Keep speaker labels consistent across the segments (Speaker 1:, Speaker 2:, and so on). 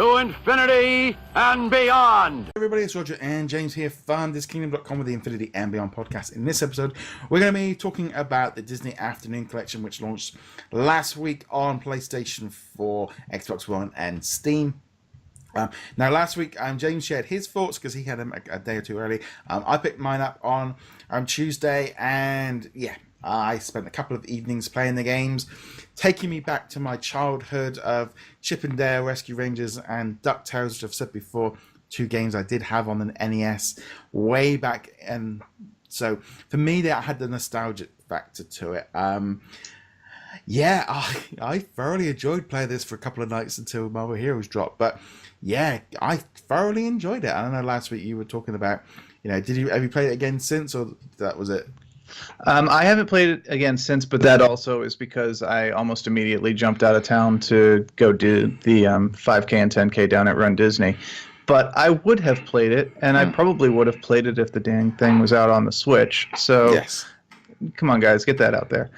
Speaker 1: to infinity and beyond.
Speaker 2: Hey everybody, it's Roger and James here from DisKingdom.com with the Infinity and Beyond podcast. In this episode, we're going to be talking about the Disney Afternoon Collection, which launched last week on PlayStation 4, Xbox One, and Steam. Now, last week, James shared his thoughts because he had them a day or two early. I picked mine up on Tuesday, and yeah, I spent a couple of evenings playing the games, taking me back to my childhood of Chip 'n Dale, Rescue Rangers, and Ducktales, which I've said before, two games I did have on an NES way back. And so, for me, that had the nostalgic factor to it. Yeah, I thoroughly enjoyed playing this for a couple of nights until Marvel Heroes dropped. But yeah, I thoroughly enjoyed it. I don't know, last week you were talking about, have you played it again since, or that was it?
Speaker 3: I haven't played it again since, but that also is because I almost immediately jumped out of town to go do the 5K and 10K down at Run Disney. But I would have played it, and I probably would have played it if the dang thing was out on the Switch. So,
Speaker 2: yes.
Speaker 3: Come on, guys, get that out there.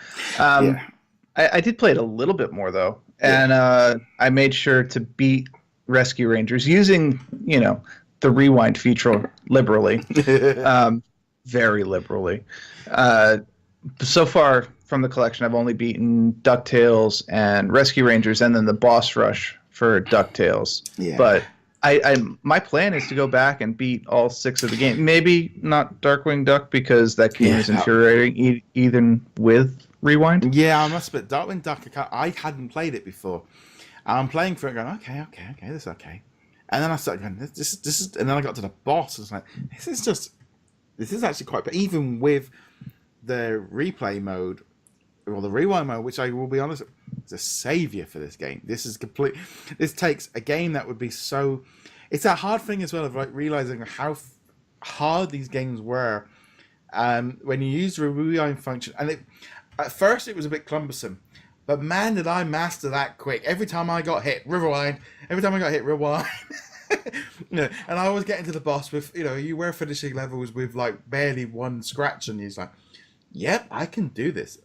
Speaker 3: I did play it a little bit more, though, and I made sure to beat Rescue Rangers using, the rewind feature liberally, very liberally. So far from the collection, I've only beaten DuckTales and Rescue Rangers, and then the boss rush for DuckTales. Yeah. But my plan is to go back and beat all 6 of the games. Maybe not Darkwing Duck, because that game is infuriating, even with rewind.
Speaker 2: Yeah, I must admit, Darkwing Duck, I hadn't played it before. I'm playing for it going, okay, this is okay. And then I started going, this is, and then I got to the boss, and it's like, this is actually quite, but even with the replay mode, or the rewind mode, which I will be honest, is a savior for this game. This takes a game that would be so, it's a hard thing as well of like realizing how hard these games were when you use the rewind function. And at first it was a bit cumbersome, but man, did I master that quick. Every time I got hit, rewind. And I was getting to the boss with, you were finishing levels with like barely one scratch, and you're like, yep, I can do this.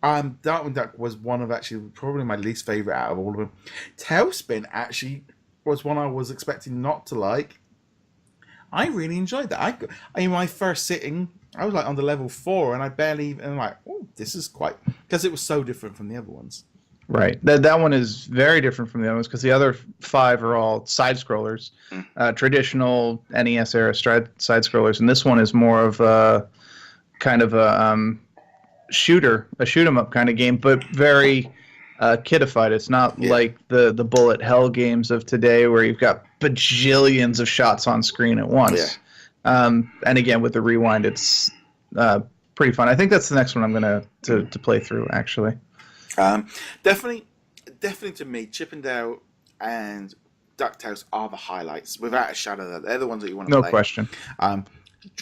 Speaker 2: Darkwing Duck was one of actually probably my least favorite out of all of them. Talespin actually was one I was expecting not to like. I really enjoyed that. My first sitting, I was like on the level 4, and I barely even, I'm like, oh, this is quite, because it was so different from the other ones.
Speaker 3: Right. That one is very different from the other ones, because the other 5 are all side-scrollers, traditional NES-era side-scrollers, and this one is more of a kind of a shoot-'em-up kind of game, but very kidified. It's not like the bullet hell games of today where you've got bajillions of shots on screen at once. Yeah. And again, with the rewind, it's pretty fun. I think that's the next one I'm going to play through, actually.
Speaker 2: Definitely to me, Chip 'n Dale and DuckTales are the highlights, without a shadow of a doubt. They're the ones that you want to play.
Speaker 3: No question.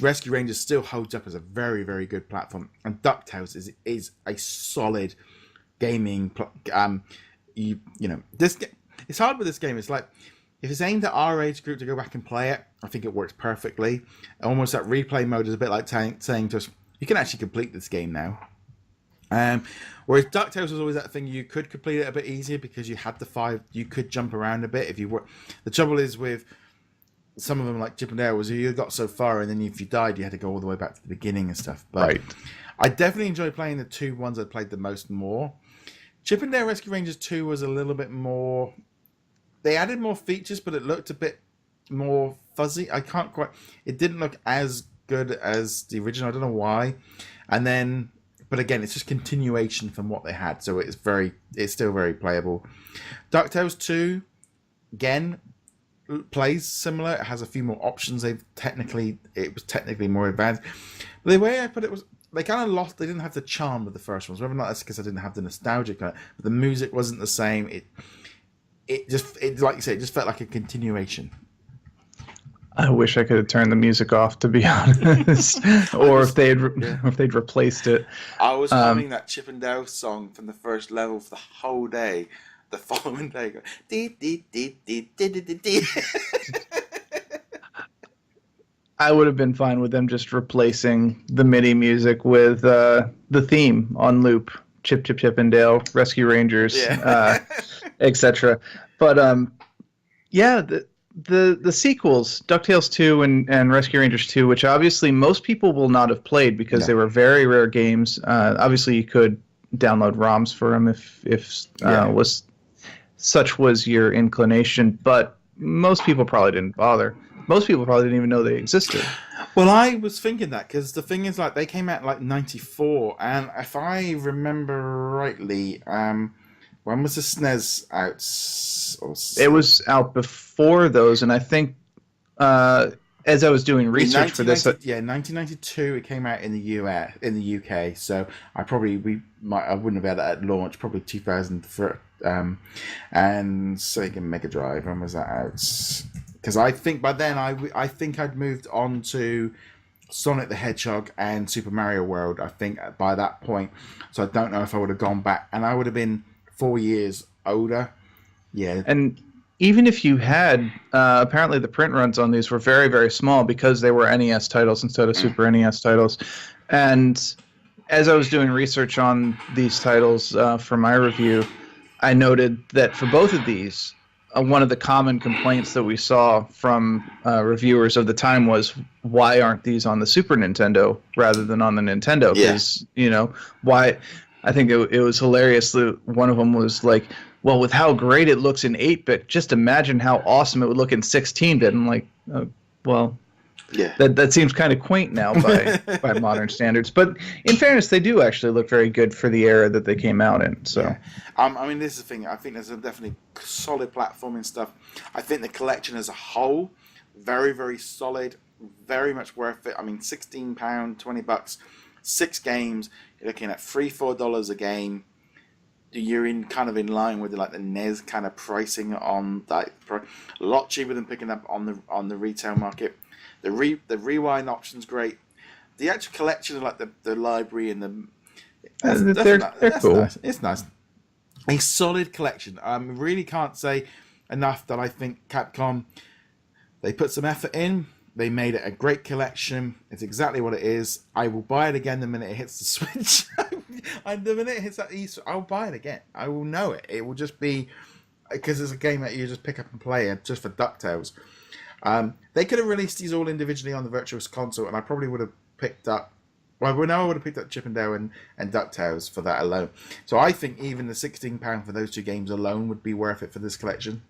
Speaker 2: Rescue Rangers still holds up as a very, very good platform, and DuckTales is a solid gaming. This it's hard with this game. It's like, if it's aimed at our age group to go back and play it, I think it works perfectly. Almost that replay mode is a bit like saying to us, you can actually complete this game now. Whereas DuckTales was always that thing, you could complete it a bit easier because you had the 5, you could jump around a bit if you were. The trouble is with some of them, like Chip 'n Dale, was you got so far, and then if you died, you had to go all the way back to the beginning and stuff. But
Speaker 3: right.
Speaker 2: I definitely enjoyed playing the 2 ones I played the most more. Chip 'n Dale Rescue Rangers 2 was a little bit more. They added more features, but it looked a bit more fuzzy. It didn't look as good as the original. I don't know why. But again, it's just continuation from what they had, so it's still very playable. DuckTales 2, again, plays similar. It has a few more options. It was technically more advanced. But the way I put it was, they kind of lost. They didn't have the charm of the first ones. Whether or not that's because I didn't have the nostalgic, but the music wasn't the same. It like you say, it just felt like a continuation.
Speaker 3: I wish I could have turned the music off, to be honest, if they'd replaced it.
Speaker 2: I was humming that Chip 'n Dale song from the first level for the whole day. The following day, go, dee, dee, dee, dee, dee, dee, dee, dee.
Speaker 3: I would have been fine with them just replacing the MIDI music with the theme on loop. Chip, Chip, Chip 'n Dale, Rescue Rangers, etc. But Yeah, the sequels, DuckTales 2 and Rescue Rangers 2, which obviously most people will not have played because they were very rare games. Obviously, you could download ROMs for them if such was your inclination, but most people probably didn't bother. Most people probably didn't even know they existed.
Speaker 2: Well, I was thinking that because the thing is, like, they came out in, like, 94, and if I remember rightly, when was the SNES out?
Speaker 3: It was out before those, and I think as I was doing research for this,
Speaker 2: 1992 it came out in the UK. So I wouldn't have had it at launch. Probably 2000 and Sega Mega Drive. When was that out? Because I think by then I think I'd moved on to Sonic the Hedgehog and Super Mario World. I think by that point, so I don't know if I would have gone back, and I would have been 4 years older. Yeah,
Speaker 3: and even if you had, apparently the print runs on these were very, very small because they were NES titles instead of Super NES titles. And as I was doing research on these titles for my review, I noted that for both of these, one of the common complaints that we saw from reviewers of the time was, why aren't these on the Super Nintendo rather than on the Nintendo? Because, why? I think it was hilarious that one of them was like, well, with how great it looks in 8-bit, just imagine how awesome it would look in 16-bit. I'm like, that seems kind of quaint now by modern standards. But in fairness, they do actually look very good for the era that they came out in. So,
Speaker 2: I mean, this is the thing. I think there's definitely solid platforming stuff. I think the collection as a whole, very, very solid, very much worth it. I mean, £16, $20, 6 games. You're looking at $3-4 a game. You're in line with the NES kind of pricing on that. A lot cheaper than picking up on the retail market. The rewind option's great. The actual collection of the library and
Speaker 3: they're cool.
Speaker 2: Nice. It's nice. A solid collection. I really can't say enough that I think Capcom, they put some effort in. They made it a great collection. It's exactly what it is. I will buy it again the minute it hits the Switch. The minute it hits that East, I'll buy it again. I will know it. It will just be because it's a game that you just pick up and play just for Ducktales. They could have released these all individually on the Virtual Console, and I probably would have picked up. Well, I would have picked up Chip and Dale and Ducktales for that alone. So I think even the £16 for those 2 games alone would be worth it for this collection.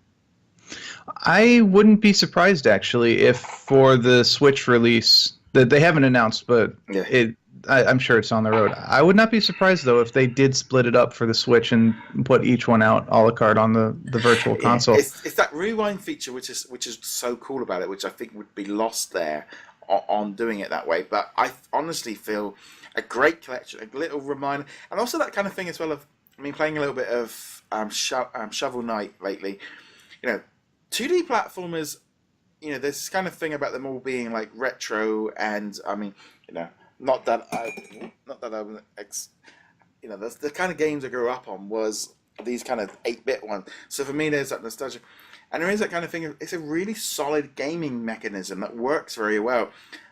Speaker 3: I wouldn't be surprised, actually, if for the Switch release that they haven't announced, but I'm sure it's on the road. I would not be surprised, though, if they did split it up for the Switch and put each one out a la carte on the Virtual Console.
Speaker 2: It's that rewind feature which is so cool about it, which I think would be lost there on doing it that way. But I honestly feel a great collection, a little reminder, and also that kind of thing as well of, playing a little bit of Shovel Knight lately. 2D platformers, there's this kind of thing about them all being like retro, and not that I that's the kind of games I grew up on was these kind of 8-bit ones. So for me, there's that nostalgia, and there is that kind of thing. It's a really solid gaming mechanism that works very well.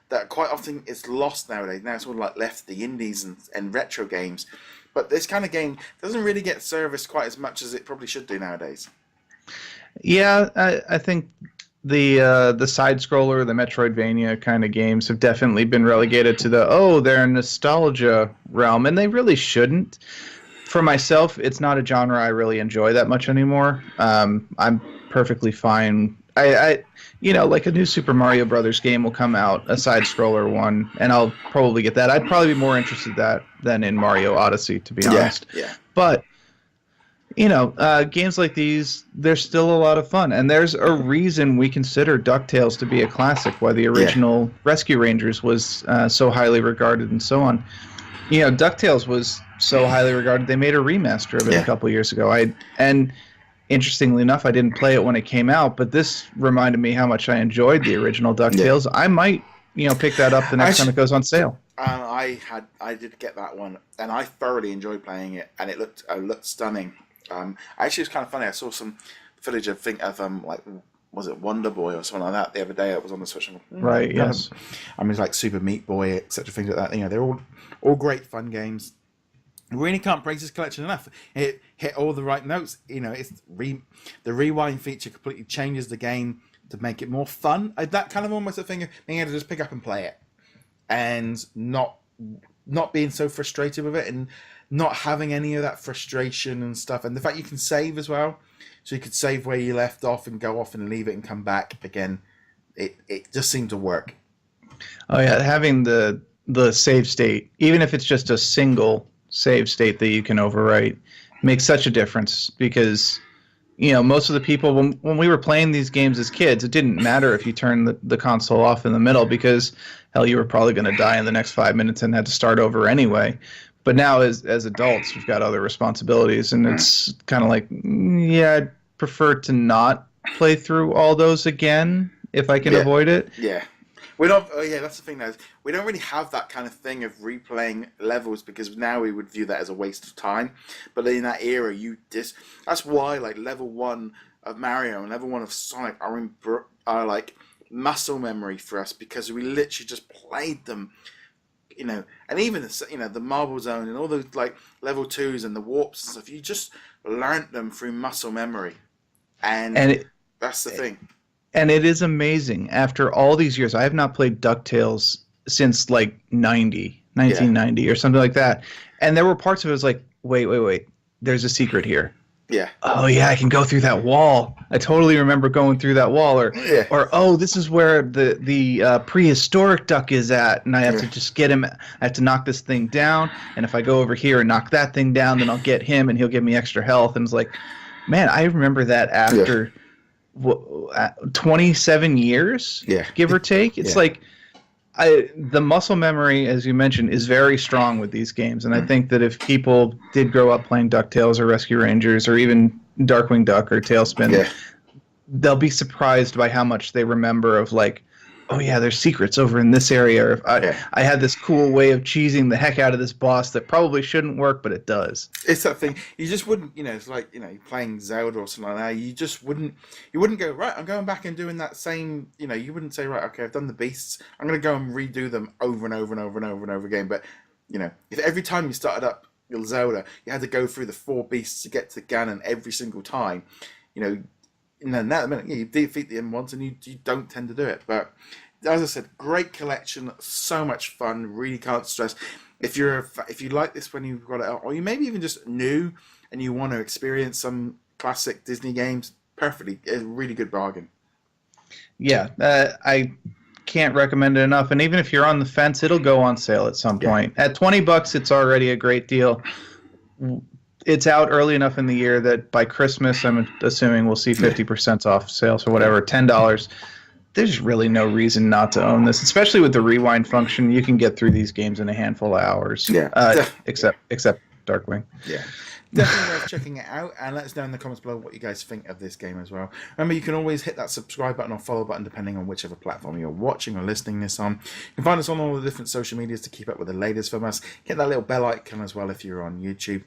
Speaker 2: That quite often is lost nowadays. Now it's all left the indies and retro games, but this kind of game doesn't really get serviced quite as much as it probably should do nowadays.
Speaker 3: Yeah, I think the side scroller, the Metroidvania kind of games have definitely been relegated to they're nostalgia realm, and they really shouldn't. For myself, it's not a genre I really enjoy that much anymore. I'm perfectly fine. I like a new Super Mario Brothers game will come out, a side scroller one, and I'll probably get that. I'd probably be more interested in that than in Mario Odyssey, to be honest.
Speaker 2: Yeah.
Speaker 3: But games like these, they're still a lot of fun. And there's a reason we consider DuckTales to be a classic, why the original Rescue Rangers was so highly regarded and so on. DuckTales was so highly regarded, they made a remaster of it a couple years ago. And interestingly enough, I didn't play it when it came out, but this reminded me how much I enjoyed the original DuckTales. I might, pick that up the next time it goes on sale.
Speaker 2: I did get that one, and I thoroughly enjoyed playing it, and it looked stunning. Actually, it was kind of funny. I saw some footage of was it Wonder Boy or something like that the other day? It was on the Switch.
Speaker 3: Right. Yes.
Speaker 2: It's like Super Meat Boy, etc. Things like that. They're all great fun games. really can't praise this collection enough. It hit all the right notes. You know, the rewind feature completely changes the game to make it more fun. That kind of almost a thing of being able to just pick up and play it, and not being so frustrated with it, and not having any of that frustration and stuff. And the fact you can save as well, so you could save where you left off and go off and leave it and come back again. It just seemed to work.
Speaker 3: Oh yeah, having the save state, even if it's just a single save state that you can overwrite, makes such a difference, because most of the people, when we were playing these games as kids, it didn't matter if you turned the console off in the middle, because hell, you were probably going to die in the next 5 minutes and had to start over anyway. But now as adults, we've got other responsibilities, and it's kind of like, yeah, I'd prefer to not play through all those again if I can avoid it.
Speaker 2: Yeah. We're not. Oh yeah, that's the thing. Now we don't really have that kind of thing of replaying levels, because now we would view that as a waste of time. But in that era, that's why like level 1 of Mario and level 1 of Sonic are like muscle memory for us, because we literally just played them. And even the Marble Zone and all those like level 2s and the warps and stuff, you just learnt them through muscle memory, and that's the thing.
Speaker 3: And it is amazing. After all these years, I have not played DuckTales since like 1990 or something like that. And there were parts of it was like, wait, there's a secret here.
Speaker 2: Yeah.
Speaker 3: Oh yeah, I can go through that wall. I totally remember going through that wall. Or oh, this is where the prehistoric duck is at, and I have to just get him. I have to knock this thing down, and if I go over here and knock that thing down, then I'll get him, and he'll give me extra health. And it's like, man, I remember that after. Yeah. 27 years, give or take. It's like the muscle memory, as you mentioned, is very strong with these games, and I think that if people did grow up playing DuckTales or Rescue Rangers or even Darkwing Duck or Talespin, they'll be surprised by how much they remember of like, oh yeah, there's secrets over in this area. Or I had this cool way of cheesing the heck out of this boss that probably shouldn't work, but it does.
Speaker 2: It's that thing. You just wouldn't, it's like, you're playing Zelda or something like that. You wouldn't go, right, I'm going back and doing that same, you wouldn't say, right, okay, I've done the beasts. I'm going to go and redo them over and over and over and over and over again. But, if every time you started up your Zelda, you had to go through the 4 beasts to get to Ganon every single time, and then that minute, you defeat them once, and you don't tend to do it. But as I said, great collection, so much fun. Really can't stress. If you like this when you've got it out, or you maybe even just new and you want to experience some classic Disney games, perfectly, a really good bargain. Yeah,
Speaker 3: I can't recommend it enough. And even if you're on the fence, it'll go on sale at some point. At $20, it's already a great deal. It's out early enough in the year that by Christmas, I'm assuming we'll see 50% off sales or whatever, $10. There's really no reason not to own this, especially with the rewind function. You can get through these games in a handful of hours. Except Darkwing.
Speaker 2: Yeah. Definitely worth checking it out, and let us know in the comments below what you guys think of this game as well. Remember, you can always hit that subscribe button or follow button depending on whichever platform you're watching or listening this on. You can find us on all the different social medias to keep up with the latest from us. Hit that little bell icon as well if you're on YouTube.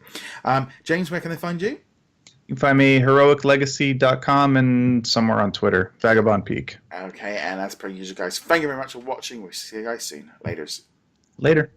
Speaker 2: James, where can they find you?
Speaker 3: You can find me heroiclegacy.com and somewhere on Twitter, Vagabond Peak.
Speaker 2: Okay, and as per usual, guys, thank you very much for watching. We'll see you guys soon. Later.